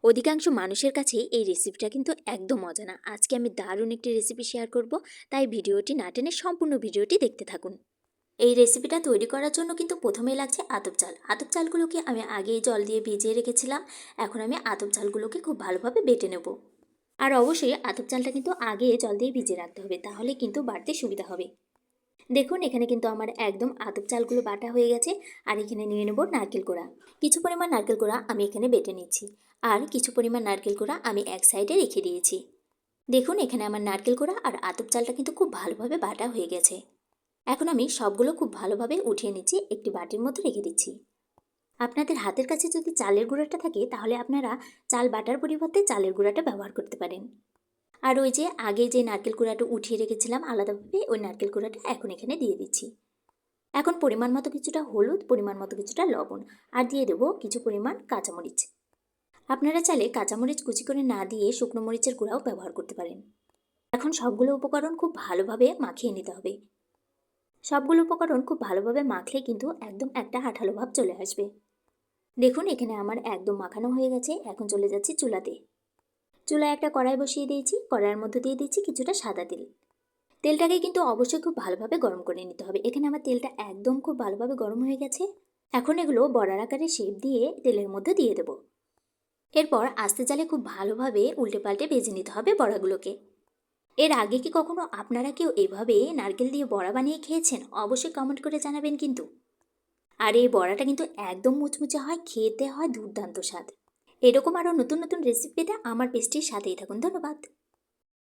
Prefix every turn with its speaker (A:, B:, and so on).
A: অধিকাংশ মানুষের কাছে এই রেসিপিটা কিন্তু একদম মজা না। আজকে আমি দারুণ একটি রেসিপি শেয়ার করব, তাই ভিডিওটি না টেনে সম্পূর্ণ ভিডিওটি দেখতে থাকুন। এই রেসিপিটা তৈরি করার জন্য কিন্তু প্রথমেই লাগছে আতপ চাল। আতপ চালগুলোকে আমি আগেই জল দিয়ে ভিজিয়ে রেখেছিলাম। এখন আমি আতপ চালগুলোকে খুব ভালোভাবে বেটে নেব। আর অবশ্যই আতপ চালটা কিন্তু আগে জল দিয়ে ভিজিয়ে রাখতে হবে, তাহলে কিন্তু বাড়তে সুবিধা হবে। দেখুন এখানে কিন্তু আমার একদম আতপ চালগুলো বাটা হয়ে গেছে। আর এখানে নিয়ে নেব নারকেল কোড়া। কিছু পরিমাণ নারকেল কোড়া আমি এখানে বেটে নিচ্ছি, আর কিছু পরিমাণ নারকেল কোড়া আমি এক সাইডে রেখে দিয়েছি। দেখুন এখানে আমার নারকেল কোড়া আর আতপ চালটা কিন্তু খুব ভালোভাবে বাটা হয়ে গেছে। এখন আমি সবগুলো খুব ভালোভাবে উঠিয়ে নিচ্ছি, একটি বাটির মধ্যে রেখে দিচ্ছি। আপনাদের হাতের কাছে যদি চালের গুঁড়াটা থাকে তাহলে আপনারা চাল বাটার পরিবর্তে চালের গুঁড়াটা ব্যবহার করতে পারেন। আর ওই যে আগে যে নারকেল কুড়াটা উঠিয়ে রেখেছিলাম আলাদাভাবে, ওই নারকেল কুড়াটা এখন এখানে দিয়ে দিচ্ছি। এখন পরিমাণ মতো কিছুটা হলুদ, পরিমাণ মতো কিছুটা লবণ, আর দিয়ে দেবো কিছু পরিমাণ কাঁচামরিচ। আপনারা চাইলে কাঁচামরিচ কুচি করে না দিয়ে শুকনো মরিচের গুঁড়াও ব্যবহার করতে পারেন। এখন সবগুলো উপকরণ খুব ভালোভাবে মাখিয়ে নিতে হবে। সবগুলো উপকরণ খুব ভালোভাবে মাখলে কিন্তু একদম একটা আঠালো ভাব চলে আসবে। দেখুন এখানে আমার একদম মাখানো হয়ে গেছে। এখন চলে যাচ্ছি চুলাতে। চুলায় একটা কড়াই বসিয়ে দিয়েছি, কড়াইয়ের মধ্যে দিয়ে দিচ্ছি কিছুটা সাদা তেল। তেলটাকে কিন্তু অবশ্যই খুব ভালোভাবে গরম করে নিতে হবে। এখানে আমার তেলটা একদম খুব ভালোভাবে গরম হয়ে গেছে। এখন এগুলো বড়ার আকারে শেপ দিয়ে তেলের মধ্যে দিয়ে দেব। এরপর আস্তে জালে খুব ভালোভাবে উল্টে পাল্টে ভেজে নিতে হবে বড়াগুলোকে। এর আগে কি কখনো আপনারা কেউ এভাবে নারকেল দিয়ে বড়া বানিয়ে খেয়েছেন? অবশ্যই কমেন্ট করে জানাবেন কিন্তু। আর এই বড়াটা কিন্তু একদম মুচমুচে হয়, খেতে হয় দুর্দান্ত স্বাদ। এরকম আরও নতুন নতুন রেসিপি পেতে আমার পেজটির সাথেই থাকুন। ধন্যবাদ।